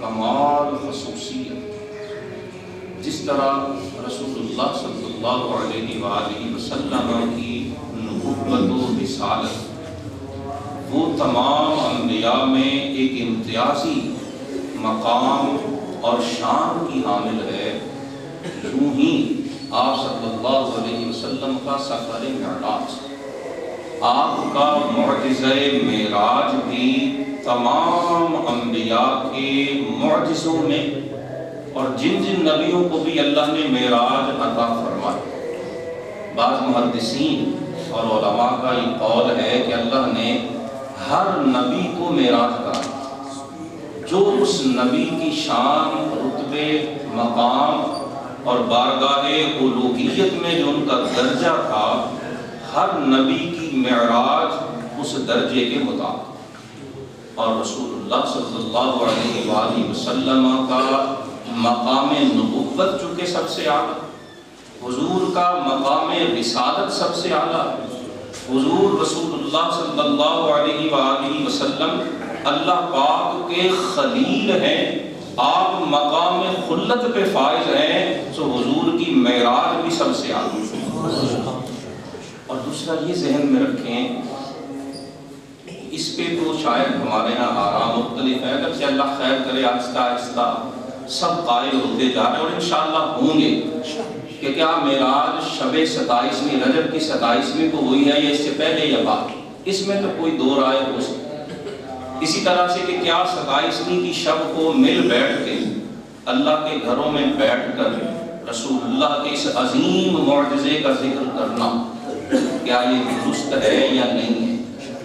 کمال خصوصیت، جس طرح رسول اللہ صلی اللہ علیہ وآلہ وسلم کی نبوت و رسالت وہ تمام انبیاء میں ایک امتیازی مقام اور شان کی حامل ہے، یوں ہی آپ صلی اللہ علیہ وسلم کا سفر معراج، آپ کا معجزہ معراج بھی تمام انبیاء کے معجزوں میں، اور جن جن نبیوں کو بھی اللہ نے معراج عطا فرمایا، بعض محدثین اور علماء کا یہ قول ہے کہ اللہ نے ہر نبی کو معراج کرا، جو اس نبی کی شان، رتبے، مقام اور بارگاہ الوہیت میں جو ان کا درجہ تھا، ہر نبی کی معراج اس درجے کے مطابق، اور رسول اللہ صلی اللہ علیہ وآلہ وسلم کا مقام نبوت چونکہ سب سے اعلیٰ، حضور کا مقام رسالت سب سے اعلیٰ، حضور رسول اللہ صلی اللہ علیہ وآلہ وسلم اللہ پاک کے خلیل ہیں، آپ مقام خلت پہ فائز ہیں، تو حضور کی معراج بھی سب سے اعلیٰ۔ اور دوسرا یہ ذہن میں رکھیں، اس پہ تو شاید ہمارے ہاں آراء مختلف ہے، اگرچہ اللہ خیر کرے آہستہ آہستہ سب قائل ہوتے جا رہے ہیں، اور انشاءاللہ ہوں گے کہ کیا معراج شب 27ویں رجب کی 27ویں کو ہوئی ہے یا اس سے پہلے یا بعد، اس میں تو کوئی دو رائے ہو سکتی۔ اسی طرح سے کہ کیا 27ویں کی شب کو مل بیٹھ کے اللہ کے گھروں میں بیٹھ کر رسول اللہ کے اس عظیم معجزے کا ذکر کرنا، کیا یہ درست ہے یا نہیں ہے،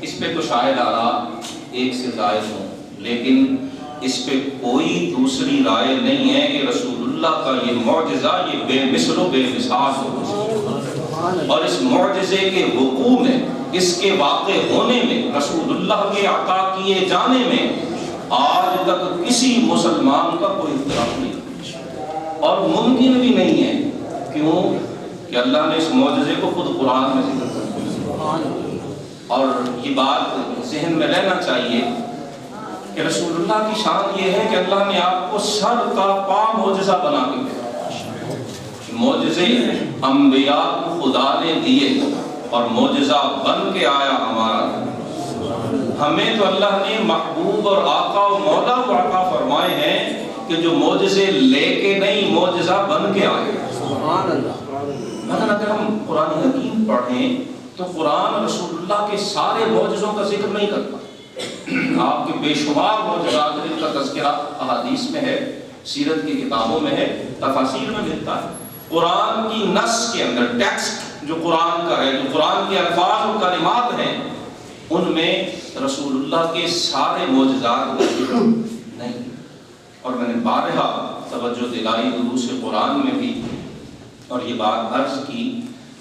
اس پہ تو شاید آراء ایک سے زائد ہوں، لیکن اس پہ کوئی دوسری رائے نہیں ہے کہ رسول اللہ کا یہ معجزہ یہ بے مثل و بے مثال ہو، اور اس معجزے کے وقوع میں، اس کے واقع ہونے میں، رسول اللہ کے عطا کیے جانے میں آج تک کسی مسلمان کا کوئی اختلاف نہیں، اور ممکن بھی نہیں ہے۔ کیوں؟ کہ اللہ نے اس معجزے کو خود قرآن میں ذکر کر دیا، اور یہ بات ذہن میں رہنا چاہیے کہ رسول اللہ کی شان یہ ہے کہ اللہ نے آپ کو سر کا پا معجزہ بنا کے دیا۔ معجزے انبیاء کو خدا نے دیے اور معجزہ بن کے آیا ہمارا، ہمیں تو اللہ نے محبوب اور آقا و مولا کو عطا فرمائے ہیں کہ جو معجزے لے کے نہیں، معجزہ بن کے آئے۔ اگر ہم قرآن حکیم پڑھیں تو قرآن رسول اللہ کے سارے معجزوں کا ذکر نہیں کرتا، آپ کے بے شمار معجزات جن کا تذکرہ احادیث میں ہے، سیرت کی کتابوں میں ہے، تفاسیر میں ملتا ہے۔ قرآن کی نص کے اندر، ٹیکسٹ جو قرآن کا ہے، جو قرآن کے الفاظ اور کلمات ہیں، ان میں رسول اللہ کے سارے معجزات کا ذکر نہیں۔ اور میں نے بارہا توجہ دلائی دروس قرآن میں بھی، اور یہ بات عرض کی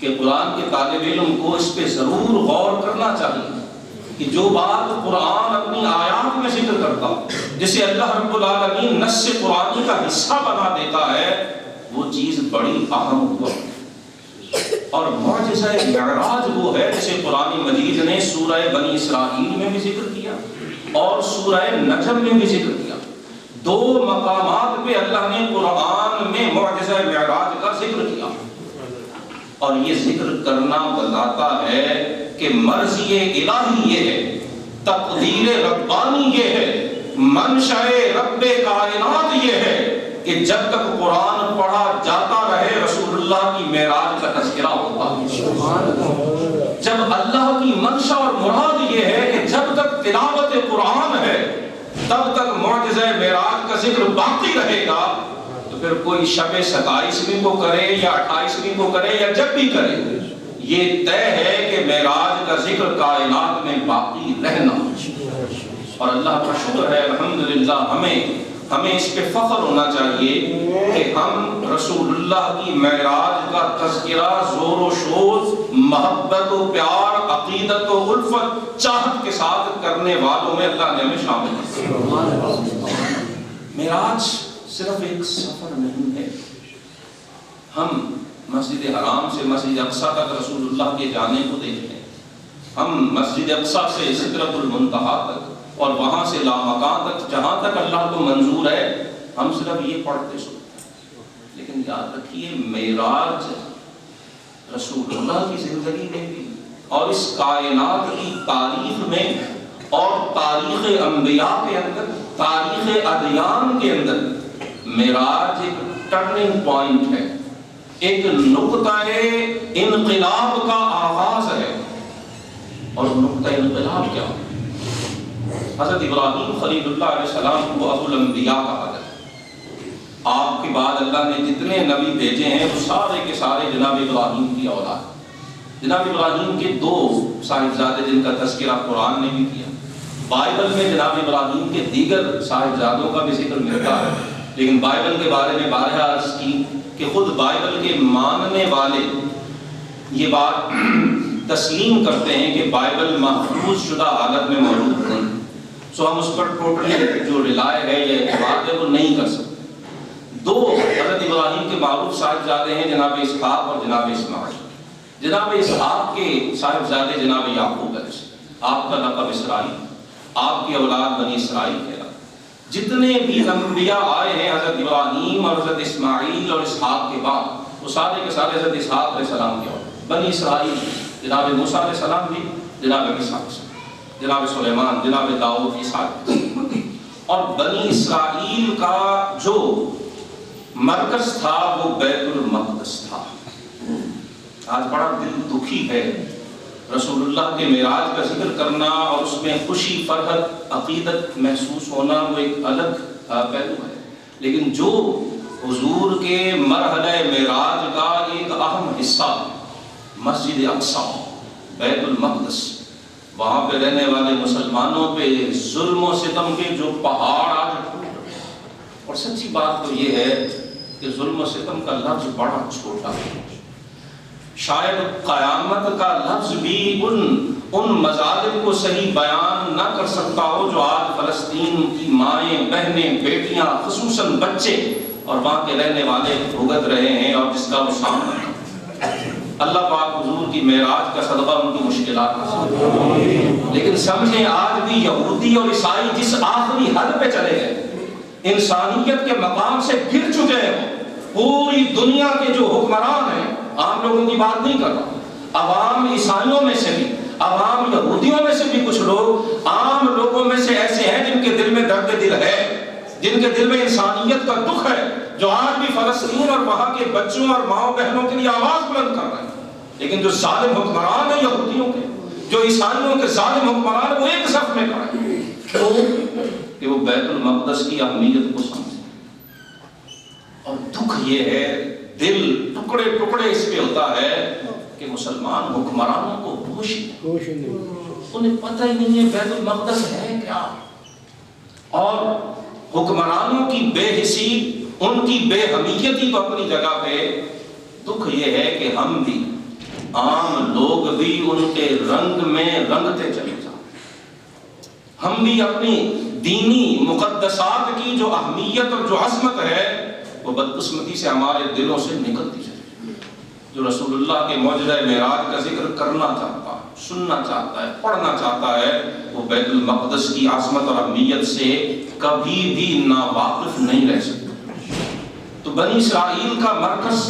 کہ قرآن کے طالب علم کو اس پہ ضرور غور کرنا چاہیے کہ جو بات قرآن اپنی آیات میں ذکر کرتا، جسے اللہ رب العالمین نص قرآنی کا حصہ بنا دیتا ہے، وہ چیز بڑی اہم ہوا۔ اور معجزہ معراج وہ ہے جسے قرآن مجید نے سورہ بنی اسرائیل میں بھی ذکر کیا اور سورہ نجم میں بھی ذکر کیا۔ دو مقامات پہ اللہ نے قرآن میں معجزہ معراج کا ذکر کیا، اور یہ ذکر کرنا بتاتا ہے کہ مرضی الہی یہ ہے، تقدیر ربانی یہ ہے، منشأ رب کائنات یہ ہے کہ جب تک قرآن پڑھا جاتا رہے رسول اللہ کی معراج کا تذکرہ ہوتا ہے۔ جب اللہ کی منشا اور مراد یہ ہے کہ جب تک تلاوت قرآن ہے تب تک معجزہ معراج کا ذکر باقی رہے گا، تو پھر کوئی شب 27ویں کو کرے یا 28ویں کو کرے یا جب بھی کرے، یہ طے ہے کہ معراج کا ذکر کائنات میں باقی رہنا۔ اور اللہ کا شکر ہے الحمدللہ، ہمیں اس پہ فخر ہونا چاہیے کہ ہم رسول اللہ کی معراج کا تذکرہ زور و شور، محبت و پیار، عقیدت و الفت، چاہت کے ساتھ کرنے والوں میں اللہ نے ہمیں شامل کیا۔ معراج صرف ایک سفر نہیں ہے۔ ہم مسجد حرام سے مسجد اقصیٰ تک رسول اللہ کے جانے کو دیکھتے ہیں، ہم مسجد اقصیٰ سے سدرۃ المنتہا تک اور وہاں سے لامکان تک جہاں تک اللہ کو منظور ہے ہم صرف یہ پڑھتے سنتے ہیں۔ لیکن یاد رکھیے معراج رسول اللہ کی زندگی میں بھی اور اس کائنات کی تاریخ میں اور تاریخ انبیاء کے اندر، تاریخ ادیان کے اندر معراج ایک ٹرننگ پوائنٹ ہے، ایک نقطہ انقلاب کا آغاز ہے۔ اور نقطہ انقلاب کیا؟ حضرت ابراہیم خلیل اللہ علیہ السلام کو ابو الانبیاء کہا جاتا ہے۔ آپ کے بعد اللہ نے جتنے نبی بھیجے ہیں وہ سارے کے سارے جناب ابراہیم کی اولاد۔ جناب ابراہیم کے دو صاحبزادے جن کا تذکرہ قرآن نے بھی کیا، بائبل میں جناب ابراہیم کے دیگر صاحبزادوں کا بھی ذکر ملتا ہے، لیکن بائبل کے بارے میں بارہا عرض کی کہ خود بائبل کے ماننے والے یہ بات تسلیم کرتے ہیں کہ بائبل محفوظ شدہ حالت میں موجود نہیں، سو ہم اس پر ٹوٹلی جو رلائے ہے یا اعتماد ہے وہ نہیں کر سکتے۔ دو حضرت ابراہیم کے معروف صاحبزادے ہیں جناب اسحاق اور جناب اسماعیل۔ جناب اسحاق کے صاحبزادے جناب یعقوب علیہ السلام، آپ کا لقب اسرائیل، آپ کی اولاد بنی اسرائیل کہلاتی۔ جتنے بھی انبیاء آئے ہیں حضرت ابراہیم اور حضرت اسماعیل اور اسحاق کے بعد وہ سارے کے سارے حضرت اسحاق علیہ السلام کے اولاد۔ بنی اسرائیل جناب موسیٰ علیہ السلام بھی، جناب عیسیٰ علیہ السلام، جناب سلیمان، جناب داؤد، عیسیٰ اور بنی اسرائیل کا جو مرکز تھا وہ بیت المقدس تھا۔ آج بڑا دل دکھی ہے رسول اللہ کے معراج کا ذکر کرنا اور اس میں خوشی، فرحت، عقیدت محسوس ہونا وہ ایک الگ پہلو ہے، لیکن جو حضور کے مرحلہ معراج کا ایک اہم حصہ مسجد اقصیٰ، بیت المقدس، وہاں پہ رہنے والے مسلمانوں پہ ظلم و ستم کے جو پہاڑ آج ٹوٹ رہے، اور سچی بات تو یہ ہے کہ ظلم و ستم کا لفظ بڑا چھوٹا ہے، شاید قیامت کا لفظ بھی ان مظالم کو صحیح بیان نہ کر سکتا ہو جو آج فلسطین کی مائیں، بہنیں، بیٹیاں، خصوصاً بچے اور وہاں کے رہنے والے بھگت رہے ہیں اور جس کا وہ سامنا کرتے ہیں۔ اللہ پاک حضور کی معراج کا صدقہ ان کی مشکلات آسان، لیکن سمجھیں آج بھی یہودی اور عیسائی جس آخری حد پہ چلے گئے، انسانیت کے مقام سے گر چکے ہیں، پوری دنیا کے جو حکمران ہیں، عام لوگوں کی بات نہیں کر رہا، عوام عیسائیوں میں سے بھی، عوام یہودیوں میں سے بھی کچھ لوگ عام لوگوں میں سے ایسے ہیں جن کے دل میں درد دل ہے، جن کے دل میں انسانیت کا دکھ ہے، جو آج بھی فلسطین اور وہاں کے بچوں اور ماؤں بہنوں کے لیے آواز بلند کر رہے ہیں، لیکن جو ظالم حکمران ہیں یہودیوں کے، جو عیسائیوں کے ظالم حکمران ہیں، وہ ایک صف میں کھڑے ہیں، کہ وہ بیت المقدس کی اہمیت کو سمجھیں۔ اور دکھ یہ ہے، دل ٹکڑے ٹکڑے اس پہ ہوتا ہے کہ مسلمان حکمرانوں کو ہوش نہیں، انہیں پتہ ہی نہیں ہے بیت المقدس ہے کیا، اور حکمرانوں کی بے حسی، ان کی بے حمیتی تو اپنی جگہ پہ، دکھ یہ ہے کہ ہم بھی عام لوگ بھی ان کے رنگ میں رنگتے چلے جائیں، ہم بھی اپنی دینی مقدسات کی جو اہمیت اور جو عظمت ہے وہ بدقسمتی سے ہمارے دلوں سے نکلتی چلی۔ جو رسول اللہ کے معجزہ معراج کا ذکر کرنا چاہتا ہے، سننا چاہتا ہے، پڑھنا چاہتا ہے، وہ بیت المقدس کی عظمت اور اہمیت سے کبھی بھی ناواقف نہیں رہ سکتا۔ تو بنی اسرائیل کا مرکز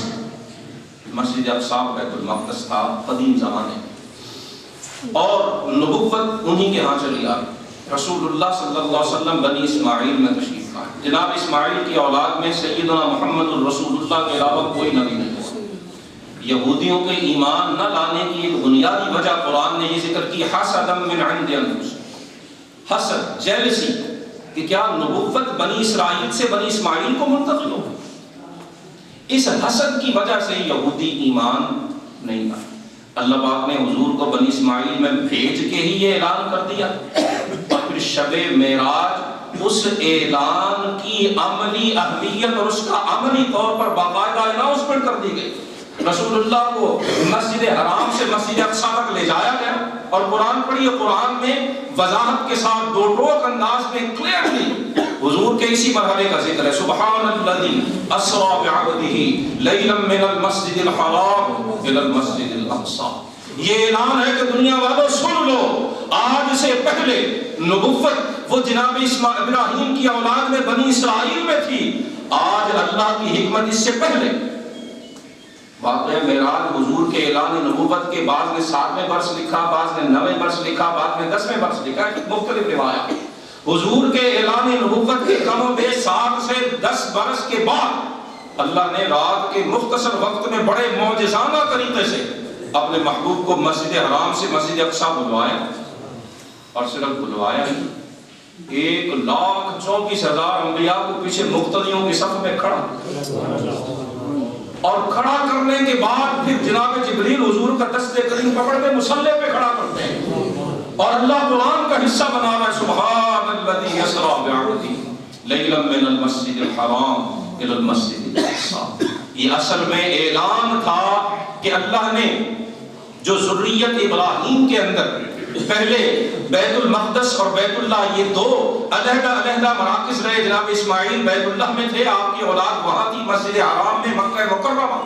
مسجد اقصیٰ بیت المقدس تھا قدیم زمانے میں، اور نبوت انہی کے ہاں چلی آئی۔ رسول اللہ صلی اللہ علیہ وسلم بنی اسماعیل میں تشریف لائے، جناب اسماعیل کی اولاد میں سیدنا محمد الرسول اللہ کے علاوہ کوئی نبی نہیں ہوا۔ یہودیوں کے ایمان نہ لانے کی ایک بنیادی وجہ قرآن نے یہ ذکر کی، حسدا من عند انفسہم، حسد، جیلسی، کہ کیا نبوت بنی اسرائیل سے بنی اسماعیل کو منتقل ہو۔ اس حسد کی وجہ سے یہودی ایمان نہیں لائے۔ اللہ پاک نے حضور کو بنی اسماعیل میں بھیج کے ہی یہ اعلان کر دیا، اور پھر شب معراج اس اعلان کی عملی اہمیت اور اس کا عملی طور پر باقاعدہ اناؤنسمنٹ کر دی گئی۔ رسول اللہ کو مسجد حرام سے مسجد اقصیٰ تک لے جایا گیا، اور قرآن پڑھیے، قرآن میں وضاحت کے ساتھ دو ٹوک انداز میں کلیئرلی حضور کے اسی مرحلے کا ذکر ہے، سبحان الذی اسری بعبدہ لیلا من المسجد الحرام الی المسجد الاقصی۔ یہ اعلان ہے کہ دنیا والوں سن لو، آج سے پہلے نبوت وہ جناب ابراہیم کی اولاد میں بنی اسرائیل میں تھی. آج اللہ کی حکمت اس سے پہلے واقعہ معراج حضور کے اعلان نبوت کے بعض نے 7ویں برس لکھا، بعض نے 9ویں برس لکھا، بعض نے 10ویں برس لکھا. مختلف روایات. حضور کے اعلان نبوت کے کم و بیش 7 سے 10 برس کے بعد اللہ نے رات کے مختصر وقت میں بڑے معجزانہ طریقے سے اپنے محبوب کو مسجد حرام سے مسجد اقصیٰ بلوایا. اور صرف بلوایا نہیں، 1,34,000 انبیاء کو پیچھے مقتدیوں کی صف میں کھڑا، اور کھڑا کرنے کے بعد پھر جناب جبریل حضور کا دست کریم پکڑ کے مصلی پہ کھڑا کرتے ہیں. اور اللہ قرآن کا حصہ بنا رہا ہے سبحان الذی اسریٰ بعبدہ لیلا من المسجد الحرام الی المسجد الاقصیٰ. یہ اصل میں اعلان تھا کہ اللہ نے جو ذریت ابراہیم کے اندر پہلے بیت المقدس اور بیت اللہ یہ 2 علیحدہ علیحدہ مراکز رہے. جناب اسماعیل بیت اللہ میں تھے، آپ کی اولاد وہاں تھی مسجد حرام میں مکہ مکرمہ.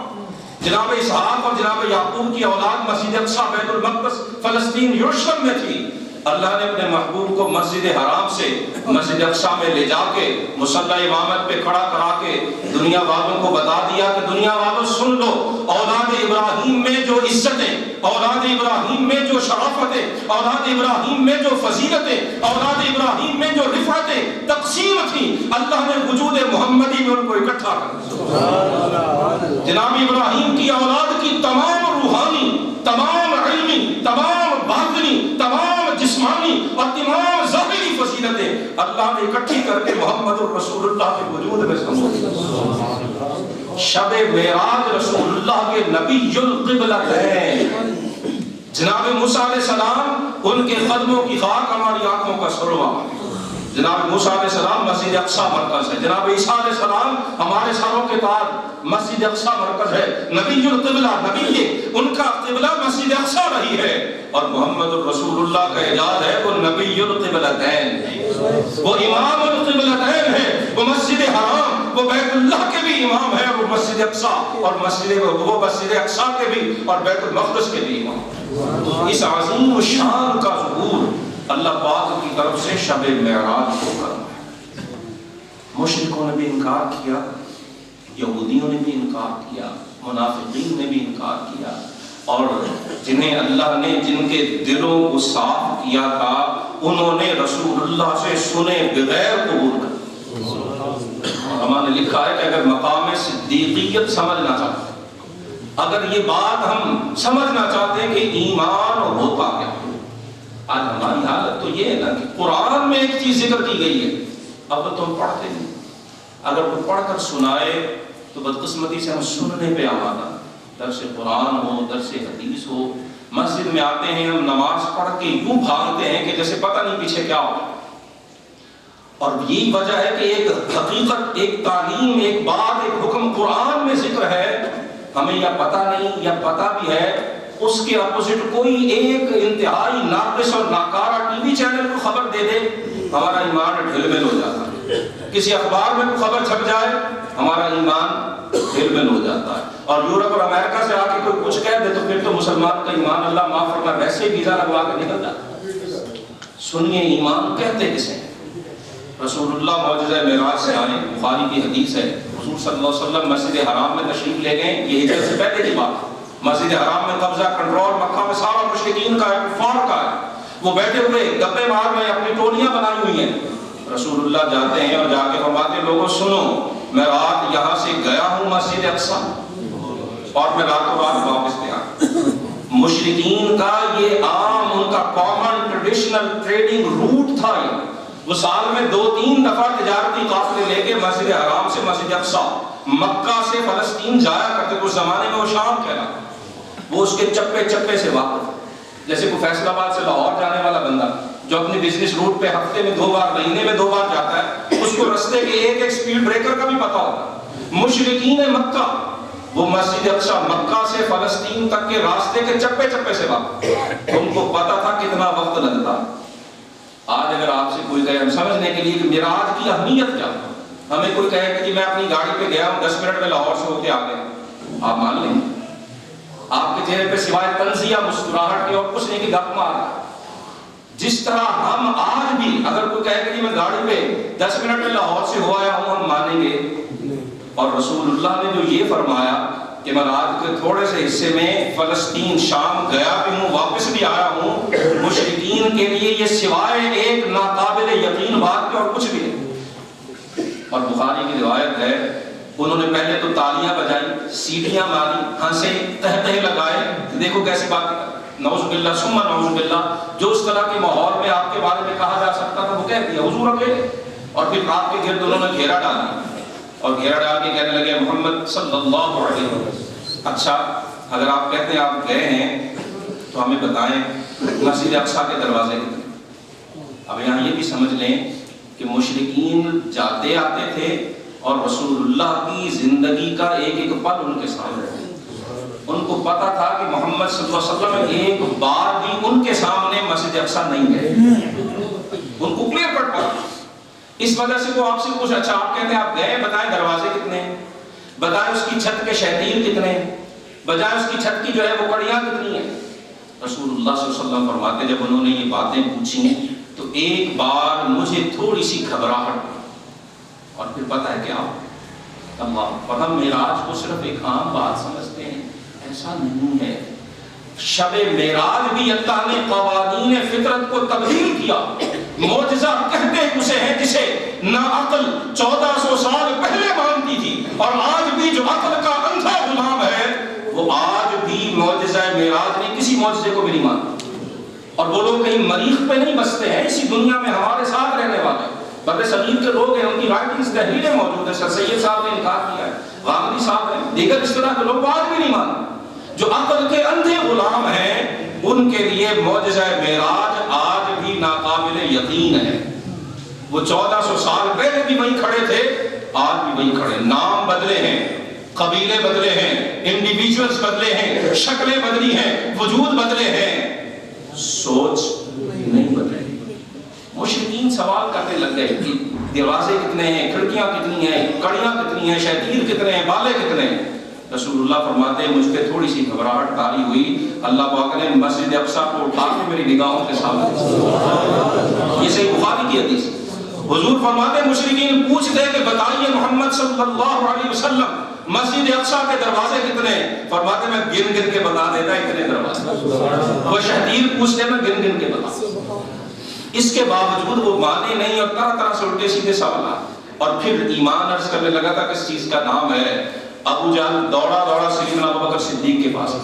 جناب اسحاق اور جناب یعقوب کی اولاد مسجد اقصیٰ بیت المقدس فلسطین یروشلم میں تھی. اللہ نے اپنے محبوب کو مسجد حرام سے مسجد اقصیٰ میں لے جا کے مصلی امامت پہ کھڑا کرا کے دنیا والوں کو بتا دیا کہ دنیا والوں سن لو، اولاد ابراہیم میں جو عزتیں، اولاد ابراہیم میں جو شرافتیں، اولاد ابراہیم میں جو فضیلتیں، اولاد ابراہیم میں جو رفعتیں تقسیم تھیں، اللہ نے وجود محمدی میں ان کو اکٹھا کر دیا. جناب ابراہیم کی اولاد کی تمام روحانی، تمام علمی، تمام باطنی، تمام جسمانی اور تمام ظاہری فضیلتیں اللہ نے اکٹھی کر کے محمد رسول اللہ کے وجود میں سمو دی. شب معراج رسول اللہ کے نبی القبلتین جناب موسیٰ علیہ السلام، ان کے قدموں کی خاک ہماری آنکھوں کا سرما. جناب موسیٰ علیہ السلام مسجد اقصیٰ مرکز ہے. جناب عیسیٰ علیہ السلام ہمارے سروں کے تاج مسجد اقصیٰ مرکز ہے. نبی القبلہ، نبی ان کا قبلہ مسجد اقصیٰ رہی ہے. اور محمد الرسول اللہ کا اعجاز ہے وہ نبی القبلتین ہے، وہ امام القبلتین ہے، وہ مسجد حرام، وہ بیت اللہ کے بھی امام ہے، وہ مسجد اقصیٰ اور وہ مسجد اقصیٰ کے بھی اور بیت المقدس کے بھی امام. اس عظیم شان کا ظہور اللہ پاک کی طرف سے شب معراج کو کرنا ہے. مشرکوں نے بھی انکار کیا، یہودیوں نے بھی انکار کیا، منافقین نے بھی انکار کیا، اور جنہیں اللہ نے جن کے دلوں کو صاف کیا تھا انہوں نے رسول اللہ سے سنے بغیر قبول کر. ہمارے نے لکھا ہے کہ اگر مقام صدیقیت سمجھنا چاہتے ہیں، اگر یہ بات ہم سمجھنا چاہتے ہیں کہ ایمان ہوتا کیا، آج ہماری حالت تو یہ ہے نا کہ قرآن میں ایک چیز ذکر کی گئی ہے، اب تو ہم پڑھتے نہیں. اگر کوئی پڑھ کر سنائے تو بدقسمتی سے ہم سننے پہ آمادہ. درس قرآن ہو، درس حدیث ہو، مسجد میں آتے ہیں ہم نماز پڑھ کے یوں بھاگتے ہیں کہ جیسے پتہ نہیں پیچھے کیا ہو. اور یہی وجہ ہے کہ ایک حقیقت، ایک تعلیم، ایک بات، ایک حکم قرآن میں ذکر ہے، ہمیں یا پتہ نہیں یا پتہ بھی ہے، اس کے اپوزٹ کوئی ایک انتہائی ناقص اور ناکارہ ٹی وی چینل کو خبر دے دے، ہمارا ایمان ڈھل مل ہو جاتا ہے. کسی اخبار میں کوئی خبر چھپ جائے، ہمارا ایمان ڈھل مل ہو جاتا ہے. اور یورپ اور امریکہ سے آ کے کوئی کچھ کہہ دے تو پھر تو مسلمان کا ایمان اللہ معاف کرنا ویسے ہی ویزا لگوا کے نکل جاتا. سنیے ایمان کہتے کسے ہیں؟ رسول اللہ معجزہ معراج سے آئے، بخاری کی حدیث ہے، حضور صلی اللہ علیہ وسلم مسجد حرام میں تشریف لے گئے. یہ ہجرت سے پہلے کی بات ہے. مسجد حرام میں قبضہ، کنٹرول مکہ میں سارا مشرکین کا ہے، کفار کا ہے. وہ بیٹھے ہوئے گپے مار میں اپنی ٹولیاں بنائی ہوئی ہیں. رسول اللہ جاتے ہیں اور جا کے فرماتے ہیں لوگوں سنو، میں رات یہاں سے گیا ہوں مسجد اقصیٰ اور میں راتوں رات واپس لے آیا. مشرکین کا یہ عام، ان کا کامن ٹریڈیشنل ٹریڈنگ روٹ تھا. وہ سال میں 2-3 دفعہ تجارتی قافلے لے کے مسجد حرام سے مسجد اقصیٰ، مکہ سے فلسطین جایا کرتے. اس زمانے میں وہ شام کہنا، وہ اس کے چپے چپے سے واقف. جیسے کوئی فیصل آباد سے لاہور جانے والا بندہ جو اپنی بزنس روٹ پہ ہفتے میں 2 بار، مہینے میں 2 بار جاتا ہے، اس کو رستے کے ایک ایک سپیڈ بریکر کا بھی پتا ہوتا. مشرکین مکہ وہ مسجد اقصیٰ مکہ سے فلسطین تک کے راستے کے چپے چپے سے واقف. ان کو پتا تھا کتنا وقت لگتا. آج اگر آپ سے کوئی کہے ہم سمجھنے کے لیے کہ معراج کی اہمیت کیا، ہمیں کوئی کہے کہ میں اپنی گاڑی پہ گیا ہوں 10 منٹ میں لاہور سے ہو کے آ گیا، آپ مان لیں آپ کے چہرے پہ سوائے طنز یا مسکراہٹ کے اور کچھ نہیں کہ گپ مار. جس طرح ہم آج بھی اگر کوئی کہے کہ میں گاڑی پہ 10 منٹ میں لاہور سے ہو آیا ہوں ہم مانیں گے. اور رسول اللہ نے جو یہ فرمایا کہ میں رات کے تھوڑے سے حصے میں فلسطین شام گیا بھی ہوں واپس بھی آیا ہوں, مشرکین کے لیے یہ سوائے ایک ناقابل یقین بات کے اور کچھ بھی نہیں. اور بخاری کی روایت ہے انہوں نے پہلے تو تالیاں بجائی, سیٹیاں ماری, ہنسے, تہتے لگائے, دیکھو کیسی بات ہے, نعوذ باللہ ثم نعوذ باللہ. جو اس طرح کے ماحول میں آپ کے بارے میں کہا جا سکتا تھا وہ کہہ دیا حضور اکیلے. اور پھر آپ کے گرد انہوں نے گھیرا ڈالا اور گھیرا ڈال کے کہنے لگے محمد صلی اللہ علیہ وسلم. اچھا اگر آپ کہتے ہیں آپ گئے ہیں تو ہمیں بتائیں مسجد اقصیٰ کے دروازے کتنے. اب یہاں یہ بھی سمجھ لیں کہ مشرکین جاتے آتے تھے اور رسول اللہ کی زندگی کا ایک ایک پل ان کے سامنے تھا. ان کو پتا تھا کہ محمد صلی اللہ علیہ وسلم ایک بار بھی ان کے سامنے مسجد اقصیٰ نہیں گئے, ان کو کلیئر کٹ پتا. اس وجہ سے وہ آپ سے پوچھا اچھا آپ کہتے ہیں آپ گئے, بتائیں دروازے کتنے ہیں, بتائیں اس کی چھت کے شیطین کتنے ہیں, بجائے اس کی چھت کی جو ہے وہ کڑیاں کتنی ہیں. رسول اللہ صلی اللہ علیہ وسلم فرماتے جب انہوں نے یہ باتیں پوچھی تو ایک بار مجھے تھوڑی سی گھبراہٹ اور پھر پتہ ہے کیا اللہ. اور ہم معراج کو صرف ایک عام بات سمجھتے ہیں, ایسا نہیں ہے. شب معراج بھی اللہ نے قوانین فطرت کو تبدیل کیا. معجزہ کہتے اسے ہیں جسے نہ عقل 1400 سال پہلے مانتی تھی, اور آج بھی جو عقل کا اندھا غلام ہے وہ آج بھی معجزہ معراج نہیں کسی معجزے کو بھی نہیں مانتا. اور وہ لوگ کہیں مریخ پہ نہیں بستے ہیں, اسی دنیا میں ہمارے ساتھ رہنے والے بر صغیر کے لوگ ہیں, ان کی رائٹنگز تحریریں موجود ہیں. سر سید صاحب نے انکار کیا ہے, غامدی صاحب ہیں, دیگر اس طرح کے لوگ آج بھی نہیں مانتے. جو عقل کے اندھے غلام ہیں ان کے لیے معجزہ معراج آج بھی ناقابل یقین ہے. وہ 1400 سال پہلے بھی وہیں کھڑے تھے, آج بھی وہیں کھڑے. نام بدلے ہیں, قبیلے بدلے ہیں, انڈیویجولز بدلے ہیں, شکلیں بدلی ہیں, وجود بدلے ہیں, سوچ نہیں بدلے. مشرکین سوال کرنے لگ گئے کہ دروازے کتنے ہیں, کھڑکیاں کتنی ہیں, کڑیاں کتنی ہیں, شہتیر کتنے ہیں, بالے کتنے ہیں. رسول اللہ فرماتے ہیں مجھ پہ تھوڑی سی گھبراہٹ طاری ہوئی, اللہ پاک نے مسجد اقصیٰ کو اٹھا کے میری نگاہوں کے سامنے. یہ صحیح بخاری کی حدیث. حضور فرماتے ہیں مشرکین پوچھتے کہ بتائیے محمد صلی اللہ علیہ وسلم مسجد اقصیٰ کے دروازے کتنے ہیں. فرماتے میں گن گن کے بتا دیتا اتنے دروازے. وہ شہتیر پوچھتے میں گن گن کے بتا. اس کے باوجود وہ مانے نہیں اور طرح طرح سے الٹے سیدھے سوالات. اور پھر ایمان عرض کرنے لگا تھا کس چیز کا نام ہے. ابو جہل دوڑا دوڑا سیدنا ابو بکر صدیق کے پاس.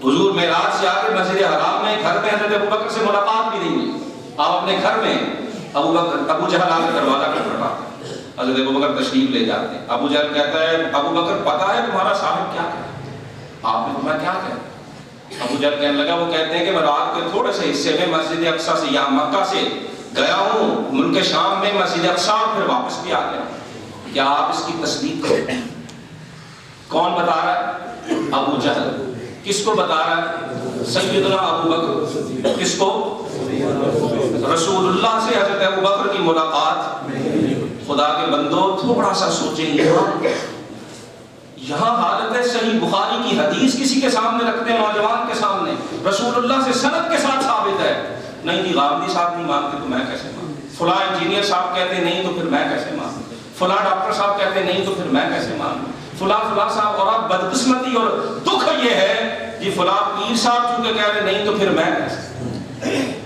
حضور معراج سے آ کے مسجد حرام میں گھر میں حضرت ابو بکر سے ملاقات بھی نہیں ہوئی. آپ اپنے گھر میں ابو جہل آ کے دروازہ کھٹکھٹاتا, حضرت ابو بکر تشریف لے جاتے ہیں. ابو جہل کہتا ہے ابو بکر پتہ ہے تمہارا صاحب کیا کہتا ہے. آپ نے فرمایا کیا کہا. ابو جہل کہنے لگا وہ کہتے ہیں کہ میں رات کے تھوڑے سے حصے میں مسجد اقصیٰ سے یا مکہ سے گیا ہوں ملک شام میں مسجد اقصیٰ, پھر واپس بھی آ گیا. کیا آپ اس کی تصدیق کریں. کون بتا رہا ہے. ابو جہل. کس کو بتا رہا ہے. سیدنا ابو بکر. کس کو. رسول اللہ سے حضرت ابو بکر کی ملاقات. خدا کے بندو تھوڑا سا سوچیں, یہاں حالت ہے صحیح بخاری کی حدیث کسی کے سامنے رکھتے ہیں, نوجوان کے سامنے, رسول اللہ سے سند کے ساتھ ثابت ہے. نہیں جی غامدی صاحب نہیں مانتے تو میں کیسے مانوں. فلاں انجینئر صاحب کہتے نہیں تو پھر میں کیسے مانوں. فلاں ڈاکٹر صاحب کہتے نہیں تو پھر میں کیسے مانوں. فلاں صاحب. اور اب بدقسمتی اور دکھ یہ ہے کہ فلاں پیر صاحب چونکہ کہہ رہے نہیں تو پھر میں کیسے.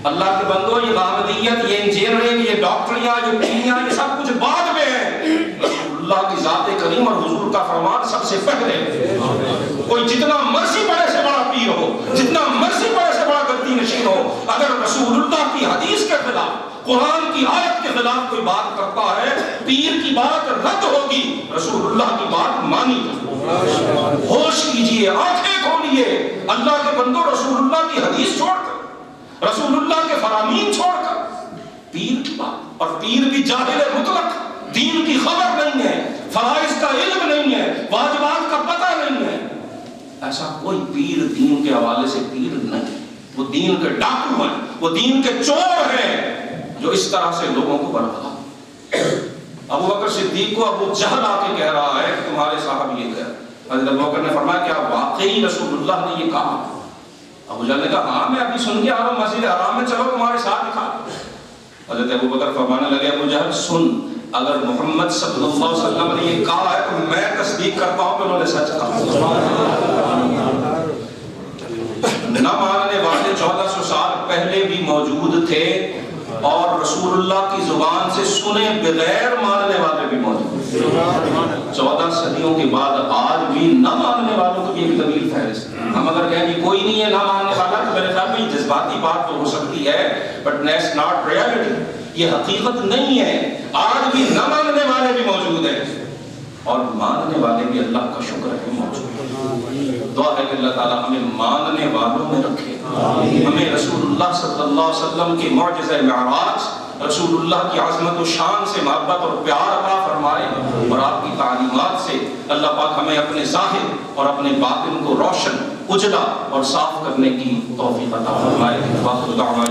اللہ کے بندو یہ غامدیت, یہ انجینئرنگ, یہ ڈاکٹریاں, یہ کیمیا, یہ سب کچھ بعد میں ہے. اللہ کی ذات کریم اور حضور کا فرمان سب سے پہلے. کوئی جتنا مرضی بڑے سے بڑا پیر ہو, جتنا مرضی بڑے سے بڑا گدی نشین ہو, اگر رسول اللہ کی حدیث کے خلاف, قرآن کی آیت کے خلاف کوئی بات کرتا ہے, پیر کی بات رد ہوگی, رسول اللہ کی بات مانی. ہوش کیجئے, آنکھیں کھولیے. اللہ کے بندو رسول اللہ کی حدیث چھوڑ کر, رسول اللہ کے فرامین چھوڑ کر پیر کی بات. اور پیر بھی جاہل مطلق, دین کی خبر نہیں ہے, فرائض کا علم نہیں ہے, واجبات کا پتہ نہیں ہے. ایسا کوئی پیر دین کے حوالے سے پیر نہیں. وہ دین کے ڈاکو ہیں, وہ دین کے چور ہیں جو اس طرح سے لوگوں کو برباد. ابو بکر صدیق کو ابو جہل آ کے کہہ رہا ہے کہ تمہارے صاحب یہ کہہ. حضرت ابو بکر نے فرمایا کیا واقعی رسول اللہ نے یہ کہا. ابو جہل نے کہا ہاں میں ابھی سن کے آ رہا ہوں مسجد حرام میں, چلو تمہارے ساتھ دکھا. حضرت ابو بکر فرمانے لگے ابو جہل سن، اگر محمد صلی اللہ علیہ وسلم نے یہ کہا ہے تو میں تصدیق کرتا ہوں کہ انہوں نے سچ کہا۔ نہ ماننے والے 1400 سال پہلے بھی موجود تھے اور رسول اللہ کی زبان سے سنے بغیر ماننے والے بھی موجود تھے۔ 14 صدیوں کے بعد آج بھی نہ ماننے والوں کو بھی ایک طویل فہرست ہے۔ ہم اگر کہیں کہ کوئی نہیں ہے نہ ماننے والا تو میرے خیال میں یہ جذباتی بات تو ہو سکتی ہے، بٹ دیٹس ناٹ ریئلٹی، یہ حقیقت نہیں ہے۔ آج بھی نہ ماننے والے بھی موجود ہیں اور ماننے والے بھی اللہ کا شکر ہے موجود ہیں۔ دعا ہے کہ اللہ تعالیٰ ہمیں ماننے والوں میں رکھے، ہمیں رسول اللہ صلی اللہ علیہ وسلم کے معجزہ معراج، رسول اللہ کی عظمت و شان سے محبت اور پیار عطا فرمائے، اور آپ کی تعلیمات سے اللہ پاک ہمیں اپنے ظاہر اور اپنے باطن کو روشن، اجلا اور صاف کرنے کی توفیق عطا فرمائے۔